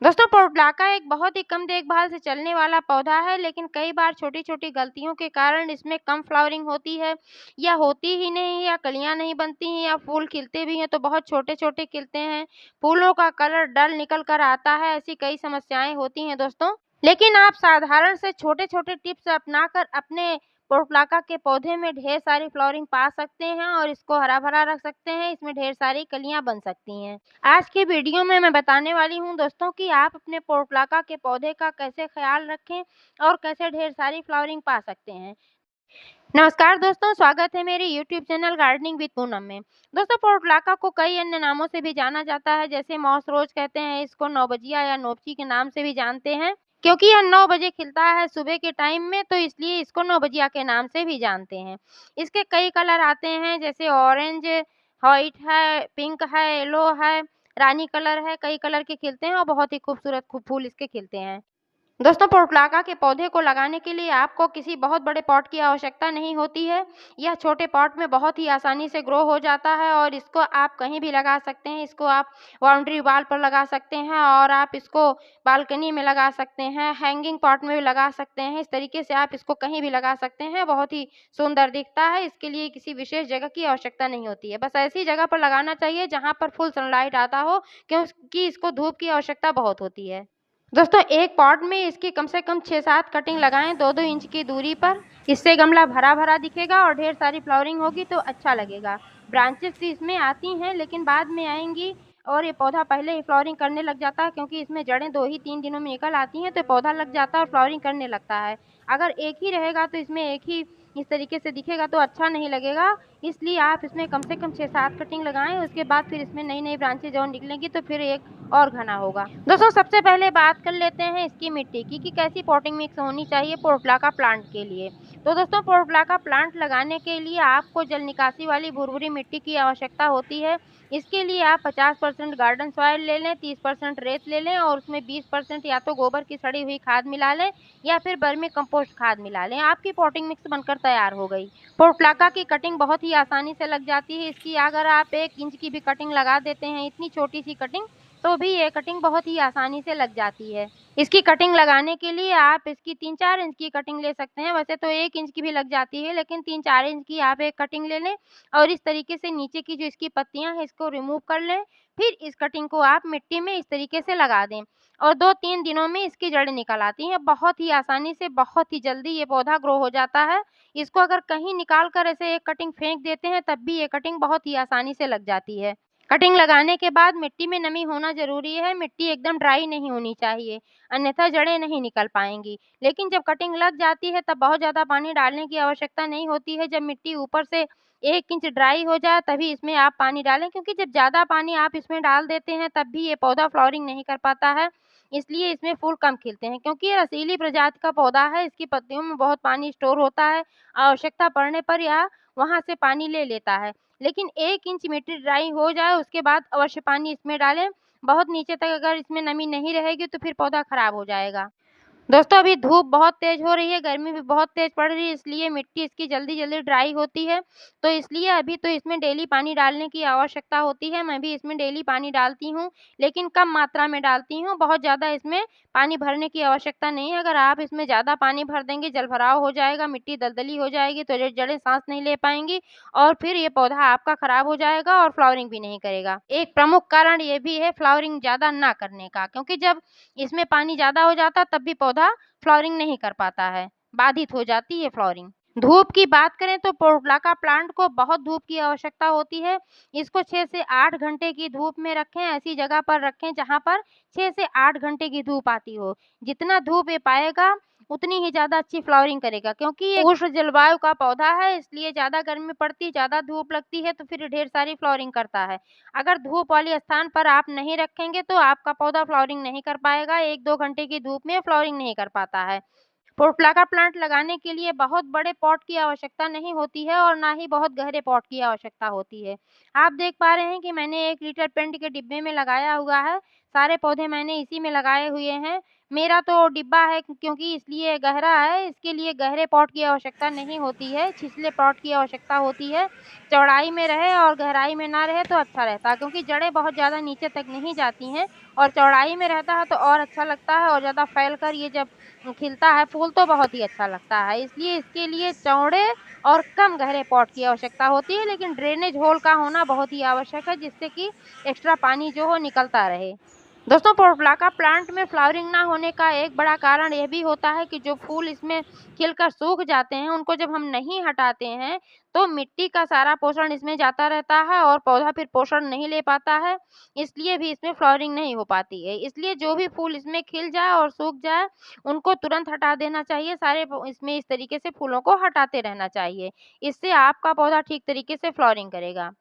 दोस्तों पोर्टुलाका एक बहुत ही कम देखभाल से चलने वाला पौधा है, लेकिन कई बार छोटी-छोटी गलतियों के कारण इसमें कम फ्लावरिंग होती है या होती ही नहीं या कलियाँ नहीं बनती हैं या फूल खिलते भी हैं तो बहुत छोटे-छोटे खिलते हैं। फूलों का कलर डल निकल कर आता है, ऐसी कई समस्याएँ होती हैं दोस्तों। लेकिन आप साधारण से छोटे-छोटे टिप्स अपनाकर अपने पोर्टुलाका के पौधे में ढेर सारी फ्लावरिंग पा सकते हैं और इसको हरा-भरा रख सकते हैं, इसमें ढेर सारी कलियाँ बन सकती हैं। आज की वीडियो में मैं बताने वाली हूँ दोस्तों कि आप अपने पोर्टुलाका के पौधे का कैसे ख्याल रखें और कैसे ढेर सारी फ्लावरिंग पा सकते हैं। नमस्कार दोस्तों, स्वागत है मेरे YouTube channel gardening with Poonam में। दोस्तों पोर्टुलाका को कई अन्य नामों से भी जाना जाता है, जैसे मॉस रोज कहते हैं इसको, नौबजिया या नोपची के नाम से भी जानते हैं। क्योंकि यह 9 बजे खिलता है सुबह के टाइम में, तो इसलिए इसको नौबजिया के नाम से भी जानते हैं। इसके कई कलर आते हैं, जैसे ऑरेंज, व्हाइट है, पिंक है, येलो है, रानी कलर है, कई कलर के खिलते हैं और बहुत ही खूबसूरत फूल इसके खिलते हैं। दोस्तों पोर्टुलाका के पौधे को लगाने के लिए आपको किसी बहुत बड़े पॉट की आवश्यकता नहीं होती है। यह छोटे पॉट में बहुत ही आसानी से ग्रो हो जाता है और इसको आप कहीं भी लगा सकते हैं। इसको आप बाउंड्री वॉल पर लगा सकते हैं और आप इसको बालकनी में लगा सकते हैं, हैंगिंग पॉट में भी लगा सकते हैं। इस तरीके से आप इसको कहीं भी लगा सकते हैं, बहुत ही सुंदर दिखता है। इसके लिए किसी विशेष जगह की आवश्यकता नहीं होती है। बस ऐसी जगह पर लगाना चाहिए जहाँ पर फुल सनलाइट आता हो, क्योंकि इसको धूप की आवश्यकता बहुत होती है। दोस्तों एक पॉट में इसकी कम से कम 6-7 कटिंग लगाएं 2-2 इंच की दूरी पर। इससे गमला भरा-भरा दिखेगा और ढेर सारी फ्लावरिंग होगी तो अच्छा लगेगा। ब्रांचेस भी इसमें आती हैं लेकिन बाद में आएंगी और ये पौधा पहले ही फ्लावरिंग करने लग जाता है, क्योंकि इसमें जड़ें 2 ही 3 दिनों में निकल आती हैं तो पौधा लग जाता है और फ्लावरिंग करने लगता है। अगर एक ही रहेगा तो इसमें एक ही इस तरीके से दिखेगा तो अच्छा नहीं लगेगा। इसलिए आप इसमें कम से कम 6-7 कटिंग लगाएं, उसके बाद फिर इसमें नई-नई ब्रांचेज और निकलेंगी तो फिर एक और घना होगा। दोस्तों सबसे पहले बात कर लेते हैं इसकी मिट्टी की कि कैसी पॉटिंग मिक्स होनी चाहिए पोर्टुलाका प्लांट के लिए। तो दोस्तों पोर्टुलाका प्लांट लगाने के लिए आपको जल निकासी वाली भुरभुरी मिट्टी की आवश्यकता होती है। इसके लिए आप 50% गार्डन सॉइल ले लें, 30% रेत ले लें और उसमें 20% या तो गोबर की सड़ी हुई खाद मिला लें या फिर वर्मी कंपोस्ट खाद मिला लें। आपकी पॉटिंग मिक्स बनकर तैयार हो गई। पोर्टुलाका की कटिंग बहुत ही आसानी से लग जाती है। इसकी अगर आप 1 इंच की भी कटिंग लगा देते हैं, इतनी छोटी सी कटिंग, तो भी ये कटिंग बहुत ही आसानी से लग जाती है। इसकी कटिंग लगाने के लिए आप इसकी 3-4 इंच की कटिंग ले सकते हैं। वैसे तो 1 इंच की भी लग जाती है, लेकिन 3-4 इंच की आप एक कटिंग ले लें और इस तरीके से नीचे की जो इसकी पत्तियां हैं इसको रिमूव कर लें। फिर इस कटिंग को आप मिट्टी में इस तरीके से लगा दें और 2-3 दिनों में इसकी जड़ें निकल आती हैं। बहुत ही आसानी से, बहुत ही जल्दी ये पौधा ग्रो हो जाता है। इसको अगर कहीं निकाल कर ऐसे एक कटिंग फेंक देते हैं तब भी ये कटिंग बहुत ही आसानी से लग जाती है। कटिंग लगाने के बाद मिट्टी में नमी होना ज़रूरी है, मिट्टी एकदम ड्राई नहीं होनी चाहिए, अन्यथा जड़ें नहीं निकल पाएँगी। लेकिन जब कटिंग लग जाती है तब बहुत ज़्यादा पानी डालने की आवश्यकता नहीं होती है। जब मिट्टी ऊपर से 1 इंच ड्राई हो जाए तभी इसमें आप पानी डालें, क्योंकि जब ज़्यादा पानी आप इसमें डाल देते हैं तब भी ये पौधा फ्लावरिंग नहीं कर पाता है। इसलिए इसमें फूल कम खिलते हैं, क्योंकि ये रसीली प्रजाति का पौधा है, इसकी पत्तियों में बहुत पानी स्टोर होता है। आवश्यकता पड़ने पर यह वहाँ से पानी ले लेता है। लेकिन 1 इंच मिट्टी ड्राई हो जाए उसके बाद अवश्य पानी इसमें डालें। बहुत नीचे तक अगर इसमें नमी नहीं रहेगी तो फिर पौधा खराब हो जाएगा। दोस्तों अभी धूप बहुत तेज़ हो रही है, गर्मी भी बहुत तेज़ पड़ रही है, इसलिए मिट्टी इसकी जल्दी-जल्दी ड्राई होती है। तो इसलिए अभी तो इसमें डेली पानी डालने की आवश्यकता होती है। मैं भी इसमें डेली पानी डालती हूँ, लेकिन कम मात्रा में डालती हूँ। बहुत ज़्यादा इसमें पानी भरने की आवश्यकता नहीं है। अगर आप इसमें ज़्यादा पानी भर देंगे, जलभराव हो जाएगा, मिट्टी दलदली हो जाएगी, तो जड़ें साँस नहीं ले पाएँगी और फिर ये पौधा आपका खराब हो जाएगा और फ्लावरिंग भी नहीं करेगा। एक प्रमुख कारण ये भी है फ्लावरिंग ज़्यादा ना करने का, क्योंकि जब इसमें पानी ज़्यादा हो जाता तब भी पौधा फ्लावरिंग नहीं कर पाता है, बाधित हो जाती है फ्लावरिंग। धूप की बात करें तो पोर्टुलाका प्लांट को बहुत धूप की आवश्यकता होती है। इसको 6 से 8 घंटे की धूप में रखें, ऐसी जगह पर रखें जहाँ पर 6 से 8 घंटे की धूप आती हो। जितना धूप ये पाएगा उतनी ही ज़्यादा अच्छी फ्लावरिंग करेगा, क्योंकि ये उष्ण जलवायु का पौधा है, इसलिए ज़्यादा गर्मी पड़ती, ज़्यादा धूप लगती है तो फिर ढेर सारी फ्लावरिंग करता है। अगर धूप वाले स्थान पर आप नहीं रखेंगे तो आपका पौधा फ्लावरिंग नहीं कर पाएगा, 1-2 घंटे की धूप में फ्लावरिंग नहीं कर पाता है। पोर्टुलाका प्लांट लगाने के लिए बहुत बड़े पॉट की आवश्यकता नहीं होती है और ना ही बहुत गहरे पॉट की आवश्यकता होती है। आप देख पा रहे हैं कि मैंने 1 लीटर पेंट के डिब्बे में लगाया हुआ है। सारे पौधे मैंने इसी में लगाए हुए हैं। मेरा तो डिब्बा है क्योंकि इसलिए गहरा है, इसके लिए गहरे पॉट की आवश्यकता नहीं होती है, छिछले पॉट की आवश्यकता होती है। चौड़ाई में रहे और गहराई में ना रहे तो अच्छा रहता है, क्योंकि जड़ें बहुत ज़्यादा नीचे तक नहीं जाती हैं और चौड़ाई में रहता है तो और अच्छा लगता है और ज़्यादा फैल कर ये जब खिलता है फूल तो बहुत ही अच्छा लगता है। इसलिए इसके लिए चौड़े और कम गहरे पॉट की आवश्यकता होती है, लेकिन ड्रेनेज होल का होना बहुत ही आवश्यक है, जिससे कि एक्स्ट्रा पानी जो हो निकलता रहे। दोस्तों, पोर्टुलाका प्लांट में फ्लावरिंग ना होने का एक बड़ा कारण ये भी होता है कि जो फूल इसमें खिलकर सूख जाते हैं, उनको जब हम नहीं हटाते हैं, तो मिट्टी का सारा पोषण इसमें जाता रहता है और पौधा फिर पोषण नहीं ले पाता है, इसलिए भी इसमें फ्लावरिंग नहीं हो पाती है। इसलिए जो भी फूल इसमें खिल जाए और सूख जाए, उनको तुरंत हटा देना चाहिए। सारे इसमें इस तरीके से फूलों को हटाते रहना चाहिए। इससे आपका पौधा ठीक तरीके से फ्लावरिंग करेगा।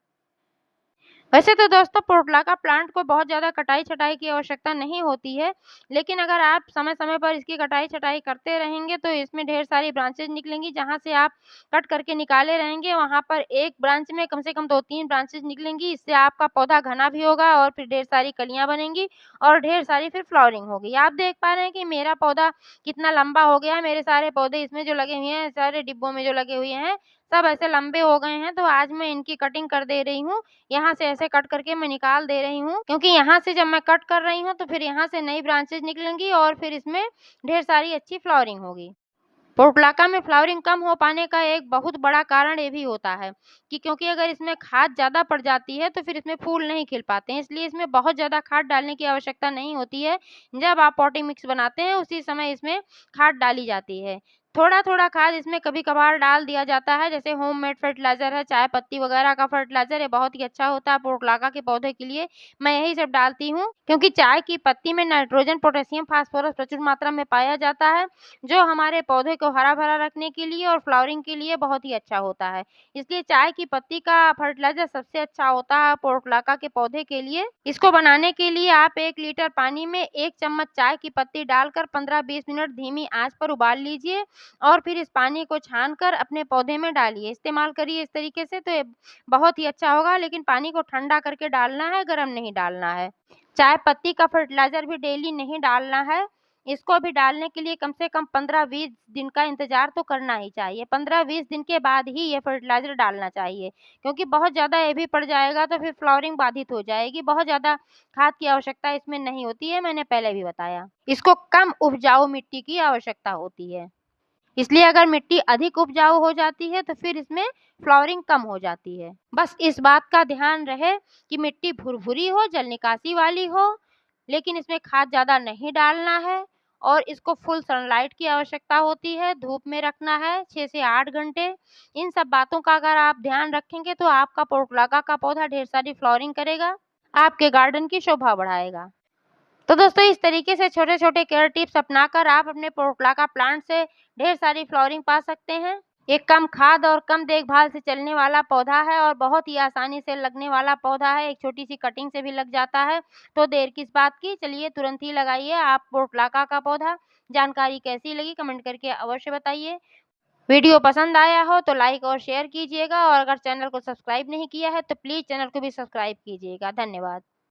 वैसे तो दोस्तों, पोर्टुलाका प्लांट को बहुत ज़्यादा कटाई-छँटाई की आवश्यकता नहीं होती है, लेकिन अगर आप समय-समय पर इसकी कटाई-छँटाई करते रहेंगे तो इसमें ढेर सारी ब्रांचेज़ निकलेंगी। जहाँ से आप कट करके निकाले रहेंगे, वहाँ पर एक ब्रांच में कम से कम 2-3 ब्रांचेज़ निकलेंगी। इससे आपका पौधा घना भी होगा और फिर ढेर सारी कलियाँ बनेंगी और ढेर सारी फिर फ्लावरिंग होगी। आप देख पा रहे हैं कि मेरा पौधा कितना लंबा हो गया है। मेरे सारे पौधे इसमें जो लगे हुए हैं, सारे डिब्बों में जो लगे हुए हैं, सब ऐसे लंबे हो गए हैं। तो आज मैं इनकी कटिंग कर दे रही हूँ। यहाँ से ऐसे कट करके मैं निकाल दे रही हूँ, क्योंकि यहाँ से जब मैं कट कर रही हूँ तो फिर यहाँ से नई ब्रांचेज़ निकलेंगी और फिर इसमें ढेर सारी अच्छी फ्लावरिंग होगी। पोर्टुलाका में फ्लावरिंग कम हो पाने का एक बहुत बड़ा कारण ये भी होता है कि क्योंकि अगर इसमें खाद ज़्यादा पड़ जाती है तो फिर इसमें फूल नहीं खिल पाते हैं, इसलिए इसमें बहुत ज़्यादा खाद डालने की आवश्यकता नहीं होती है। जब आप पॉटिंग मिक्स बनाते हैं उसी समय इसमें खाद डाली जाती है। थोड़ा-थोड़ा खाद इसमें कभी-कभार डाल दिया जाता है, जैसे होममेड फर्टिलाइज़र है, चाय पत्ती वगैरह का फर्टिलाइज़र, ये बहुत ही अच्छा होता है पोर्टुलाका के पौधे के लिए। मैं यही सब डालती हूँ, क्योंकि चाय की पत्ती में नाइट्रोजन, पोटेशियम, फास्फोरस प्रचुर मात्रा में पाया जाता है, जो हमारे पौधे को हरा-भरा रखने के लिए और फ्लावरिंग के लिए बहुत ही अच्छा होता है। इसलिए चाय की पत्ती का फर्टिलाइज़र सबसे अच्छा होता है पोर्टुलाका के पौधे के लिए। इसको बनाने के लिए आप 1 लीटर पानी में 1 चम्मच चाय की पत्ती डालकर 15-20 मिनट धीमी आँच पर उबाल लीजिए और फिर इस पानी को छानकर अपने पौधे में डालिए। इस्तेमाल करिए इस तरीके से तो ये बहुत ही अच्छा होगा, लेकिन पानी को ठंडा करके डालना है, गरम नहीं डालना है। चाय पत्ती का फर्टिलाइज़र भी डेली नहीं डालना है। इसको भी डालने के लिए कम से कम 15-20 दिन का इंतज़ार तो करना ही चाहिए। 15-20 दिन के बाद ही ये फर्टिलाइज़र डालना चाहिए, क्योंकि बहुत ज़्यादा हेवी पड़ जाएगा तो फिर फ्लावरिंग बाधित हो जाएगी। बहुत ज़्यादा खाद की आवश्यकता इसमें नहीं होती है, मैंने पहले भी बताया। इसको कम उपजाऊ मिट्टी की आवश्यकता होती है। इसलिए अगर मिट्टी अधिक उपजाऊ हो जाती है तो फिर इसमें फ्लावरिंग कम हो जाती है। बस इस बात का ध्यान रहे कि मिट्टी भुरभुरी हो, जल निकासी वाली हो, लेकिन इसमें खाद ज़्यादा नहीं डालना है और इसको फुल सनलाइट की आवश्यकता होती है, धूप में रखना है 6 से 8 घंटे। इन सब बातों का अगर आप ध्यान रखेंगे तो आपका पोर्टुलाका का पौधा ढेर सारी फ्लावरिंग करेगा, आपके गार्डन की शोभा बढ़ाएगा। तो दोस्तों, इस तरीके से छोटे-छोटे केयर टिप्स अपनाकर आप अपने पोर्टुलाका प्लांट से ढेर सारी फ्लावरिंग पा सकते हैं। ये कम खाद और कम देखभाल से चलने वाला पौधा है और बहुत ही आसानी से लगने वाला पौधा है। एक छोटी-सी कटिंग से भी लग जाता है, तो देर किस बात की, चलिए तुरंत ही लगाइए आप पोर्टुलाका का पौधा। जानकारी कैसी लगी कमेंट करके अवश्य बताइए। वीडियो पसंद आया हो तो लाइक और शेयर कीजिएगा और अगर चैनल को सब्सक्राइब नहीं किया है तो प्लीज़ चैनल को भी सब्सक्राइब कीजिएगा। धन्यवाद।